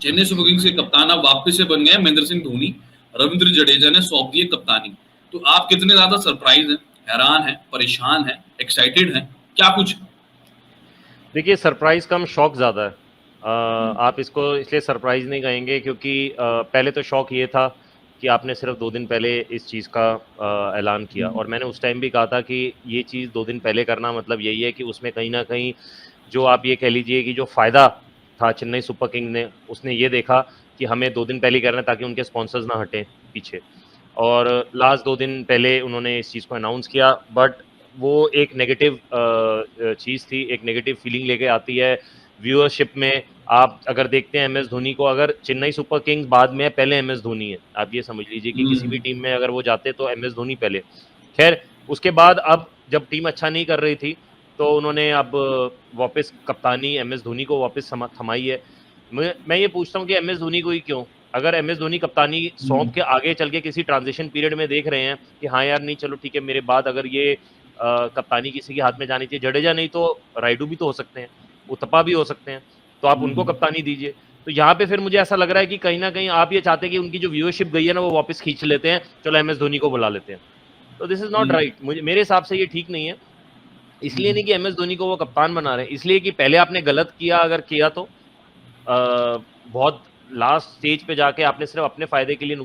Chennai super kings के कप्तान अब वापस से बन गए महेंद्र सिंह धोनी, रविंद्र जडेजा ने सौंप दिए कप्तानी। तो आप कितने ज्यादा सरप्राइज हैं, हैरान हैं, परेशान हैं, एक्साइटेड हैं, क्या कुछ? देखिए, सरप्राइज कम शौक ज़्यादा है। आप इसको इसलिए सरप्राइज नहीं कहेंगे क्योंकि पहले तो शौक ये था कि आपने सिर्फ 2 दिन पहले इस चीज़ का ऐलान किया, और मैंने उस टाइम भी कहा था कि ये चीज़ 2 दिन पहले करना मतलब यही है कि उसमें कहीं ना कहीं जो आप ये कह लीजिए कि जो फ़ायदा था चेन्नई सुपर किंग ने, उसने ये देखा कि हमें 2 दिन पहले करना है ताकि उनके स्पॉन्सर्स ना हटें पीछे। और लास्ट 2 दिन पहले उन्होंने इस चीज़ को अनाउंस किया, बट वो एक नेगेटिव चीज़ थी, एक नेगेटिव फीलिंग लेके आती है व्यूअरशिप में। आप अगर देखते हैं MS धोनी को, अगर चेन्नई सुपर किंग्स बाद में है, पहले MS धोनी है। आप ये समझ लीजिए कि किसी भी टीम में अगर वो जाते तो MS धोनी पहले। खैर, उसके बाद अब जब टीम अच्छा नहीं कर रही थी तो उन्होंने अब वापस कप्तानी MS धोनी को वापस थमाई है। मैं ये पूछता हूँ कि MS धोनी को ही क्यों? अगर MS धोनी कप्तानी सौंप के आगे चल के किसी ट्रांजिशन पीरियड में देख रहे हैं कि हाँ यार, नहीं चलो ठीक है, मेरे बाद अगर ये कप्तानी किसी के हाथ में जानी चाहिए, जडेजा नहीं तो राइडू भी तो हो सकते हैं, उतपा भी हो सकते हैं, तो आप उनको कप्तानी दीजिए। तो यहाँ पे फिर मुझे ऐसा लग रहा है कि कहीं ना कहीं आप ये चाहते हैं कि उनकी जो व्यूअरशिप गई है ना, वो वापस खींच लेते हैं, चलो MS धोनी को बुला लेते हैं। तो दिस इज नॉट राइट, मेरे हिसाब से ये ठीक नहीं है। इसलिए नहीं कि MS धोनी को वो कप्तान बना रहे हैं, इसलिए कि पहले आपने गलत किया, अगर किया तो बहुत लास्ट स्टेज पे जाके आपने सिर्फ अपने फायदे के लिए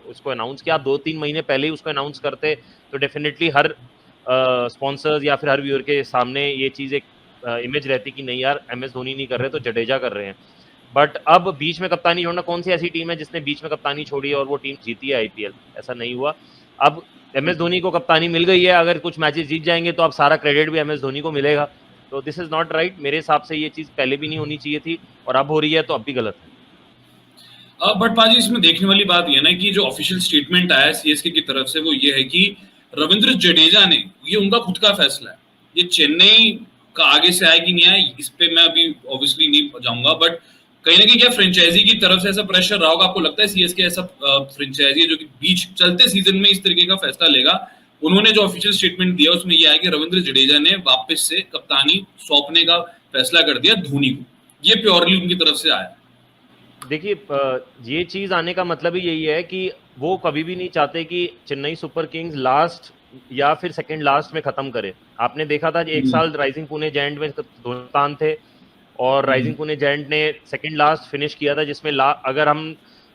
उसको अनाउंस किया। आप 2-3 महीने पहले ही उसको अनाउंस करते तो डेफिनेटली हर स्पॉन्सर्स या फिर हर व्यूअर के सामने ये चीज़ एक इमेज रहती कि नहीं यार, MS धोनी नहीं कर रहे तो जडेजा कर रहे हैं। बट अब बीच में कप्तानी छोड़ना, कौन सी ऐसी टीम है जिसने बीच में कप्तानी छोड़ी और वो टीम जीती है IPL? ऐसा नहीं हुआ। अब MS धोनी को कप्तानी मिल गई है, अगर कुछ मैचेस जीत जाएंगे तो अब सारा क्रेडिट भी MS धोनी को मिलेगा। तो दिस इज नॉट राइट। मेरे हिसाब से ये चीज़ पहले भी नहीं होनी चाहिए थी, और अब हो रही है तो अब भी गलत है। बट पाजी, इसमें देखने वाली बात यह ना कि जो ऑफिशियल स्टेटमेंट आया CSK की तरफ से वो ये है कि रविंद्र जडेजा ने, ये उनका खुद का फैसला है, ये चेन्नई का आगे से आया कि नहीं आया इस पे मैं अभी ऑब्वियसली नहीं जाऊंगा, बट कहीं ना कहीं क्या फ्रेंचाइजी की तरफ से ऐसा प्रेशर रहा होगा? आपको लगता है CSK ऐसा फ्रेंचाइजी है जो कि बीच चलते सीजन में इस तरीके का फैसला लेगा? उन्होंने जो ऑफिशियल स्टेटमेंट दिया उसमें यह है कि रविंद्र जडेजा ने वापस से कप्तानी सौंपने का फैसला कर दिया धोनी को, ये प्योरली उनकी तरफ से आया। देखिए, ये चीज़ आने का मतलब ही यही है कि वो कभी भी नहीं चाहते कि चेन्नई सुपर किंग्स लास्ट या फिर सेकंड लास्ट में ख़त्म करे। आपने देखा था एक साल राइजिंग पुणे जायंट में कप्तान थे, और राइजिंग पुणे जायंट ने सेकंड लास्ट फिनिश किया था, जिसमें अगर हम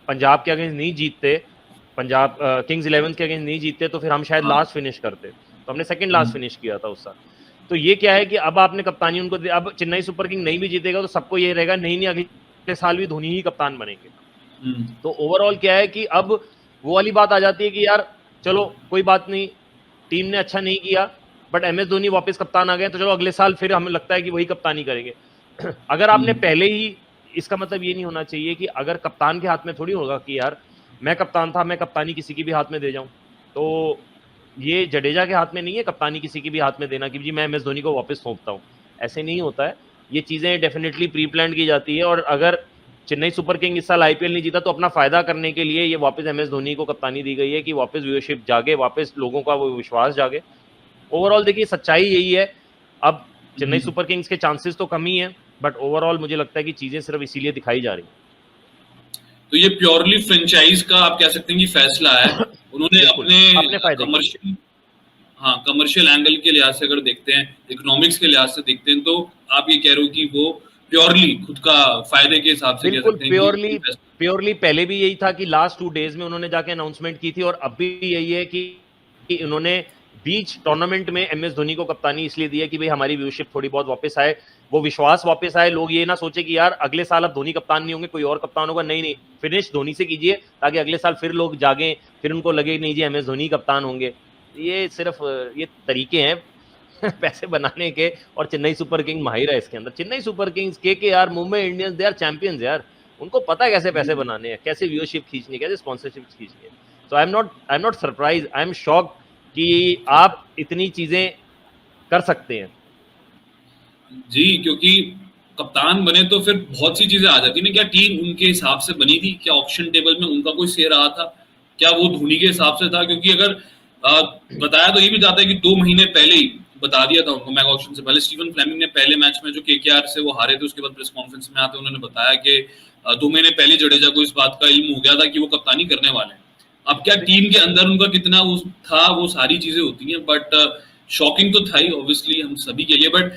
पंजाब के अगेंस्ट नहीं जीतते, पंजाब किंग्स 11 के अगेंस्ट नहीं जीतते, तो फिर हम शायद लास्ट फिनिश करते। तो हमने सेकंड लास्ट फिनिश किया था उस साल। तो ये क्या है कि अब आपने कप्तानी उनको, अब चेन्नई सुपर किंग नहीं भी जीतेगा तो सबको ये रहेगा नहीं अगले साल भी धोनी ही कप्तान बनेंगे। तो ओवरऑल क्या है कि अब वो वाली बात आ जाती है कि यार चलो कोई बात नहीं, टीम ने अच्छा नहीं किया, बट MS धोनी वापस कप्तान आ गए तो चलो अगले साल फिर हमें लगता है कि वही कप्तानी करेंगे। अगर आपने पहले ही, इसका मतलब ये नहीं होना चाहिए कि अगर कप्तान के हाथ में थोड़ी होगा कि यार मैं कप्तान था, मैं कप्तानी किसी की भी हाथ में दे जाऊं। तो ये जडेजा के हाथ में नहीं है कप्तानी किसी के भी हाथ में देना कि जी मैं MS धोनी को वापस सौंपता हूँ, ऐसे नहीं होता है। ये चीज़ें डेफिनेटली प्री प्लान की जाती है, और अगर चेन्नई सुपर किंग इस साल IPL नहीं जीता तो अपना फायदा करने के लिए ये वापस MS धोनी को कप्तानी दी गई है कि वापस व्यूअरशिप जागे, वापस लोगों का वो विश्वास जागे। ओवरऑल देखिए, सच्चाई यही है। अब चेन्नई सुपर किंग्स के चांसेस तो कम ही है, बट ओवरऑल मुझे लगता है कि चीजें सिर्फ इसीलिए दिखाई जा रही हैं। तो ये प्योरली फ्रेंचाइज का आप कह सकते हैं कि फैसला है, उन्होंने अपने कमर्शियल, हाँ, कमर्शियल एंगल के लिहाज से अगर देखते हैं, इकोनॉमिक्स के लिहाज से देखते हैं, तो आप ये कह रहे हो कि वो प्योरली खुद का फायदे के हिसाब से कह सकते हैं कि प्योरली पहले भी यही था कि लास्ट 2 डेज में उन्होंने जाके अनाउंसमेंट की थी, और अब भी यही है कि उन्होंने बीच टूर्नामेंट में MS धोनी को कप्तानी इसलिए दी है कि भाई हमारी व्यूअरशिप थोड़ी बहुत वापस आए, वो विश्वास वापस आए, लोग ये ना सोचे कि यार अगले साल अब धोनी कप्तान नहीं होंगे, कोई और कप्तान होगा। नहीं, फिनिश धोनी से कीजिए ताकि अगले साल फिर लोग जागें, फिर उनको लगे नहीं जी MS धोनी कप्तान होंगे। ये सिर्फ ये तरीके हैं पैसे बनाने के, और चेन्नई सुपर किंग माहिर है इसके अंदर। चेन्नई सुपर किंग्स के यार, Mumbai Indians, they are champions यार, उनको पता है कैसे पैसे बनाने हैं, कैसे व्यूअरशिप खींचनी है, कैसे स्पॉन्सरशिप खींचनी है। So I am not surprise, I am shocked कि आप इतनी चीजें कर सकते हैं। जी, क्योंकि कप्तान बने तो फिर बहुत सी चीजें आ जाती ना। क्या टीम उनके हिसाब से बनी थी? क्या ऑप्शन टेबल में उनका कोई से रहा था? क्या वो धोनी के हिसाब से था? क्योंकि अगर बताया तो ये भी जाता है कि 2 महीने पहले ही बता दिया था उनको, मेगा ऑक्शन से पहले स्टीवन फ्लेमिंग ने पहले मैच में जो KKR से वो हारे थे, उसके बाद प्रेस कॉन्फ्रेंस में आते उन्होंने बताया कि 2 महीने पहले जडेजा को इस बात का इल्म हो गया था कि वो कप्तानी करने वाले हैं। अब क्या टीम के अंदर उनका कितना वो था, वो सारी चीजें होती हैं, बट शॉकिंग तो था ही ऑब्वियसली हम सभी के लिए। बट